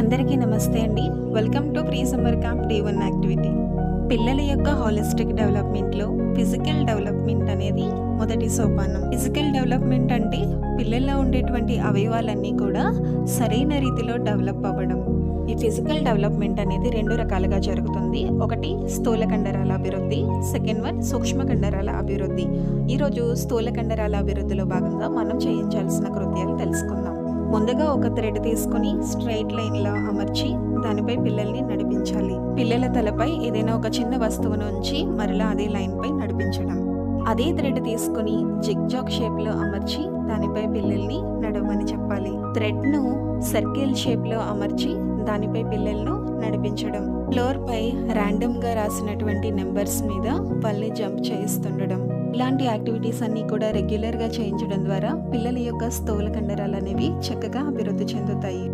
అందరికీ నమస్తే అండి. Welcome to pre summer camp day 1 activity. పిల్లల యొక్క హాలిస్టిక్ డెవలప్మెంట్లో ఫిజికల్ డెవలప్మెంట్ అనేది మొదటి సోపానం. ఫిజికల్ డెవలప్మెంట్ అంటే పిల్లల్లో ఉండేటువంటి అవయవాలన్నీ కూడా సరైన రీతిలో డెవలప్ అవ్వడం. ఈ ఫిజికల్ డెవలప్మెంట్ అనేది 2 రకాలుగా జరుగుతుంది. ఒకటి స్థూల కండరాల అభివృద్ధి, సెకండ్ వన్ సూక్ష్మ కండరాల అభివృద్ధి. ఈరోజు స్థూల కండరాల అభివృద్ధిలో భాగంగా మనం చేయించాల్సిన కృత్యాలు తెలుసుకుందాం. ముందుగా ఒక థ్రెడ్ తీసుకుని స్ట్రైట్ లైన్లో అమర్చి దానిపై పిల్లల్ని నడిపించాలి. పిల్లల తలపై ఏదైనా ఒక చిన్న వస్తువును ఉంచి మరలా అదే లైన్పై నడిపించడం. అదే థ్రెడ్ తీసుకుని జిగ్జాగ్ షేప్లో అమర్చి దానిపై పిల్లల్ని నడవమని చెప్పాలి. థ్రెడ్ను సర్కిల్ షేప్లో అమర్చి దానిపై పిల్లలను నడిపించడం. ఫ్లోర్పై ర్యాండమ్గా రాసినటువంటి నెంబర్స్ మీద వాళ్ళని జంప్ చేస్తుండడం. ఇలాంటి యాక్టివిటీస్ అన్నీ కూడా రెగ్యులర్గా చేయించడం ద్వారా పిల్లల యొక్క స్థూల కండరాలు అనేవి చక్కగా అభివృద్ధి చెందుతాయి.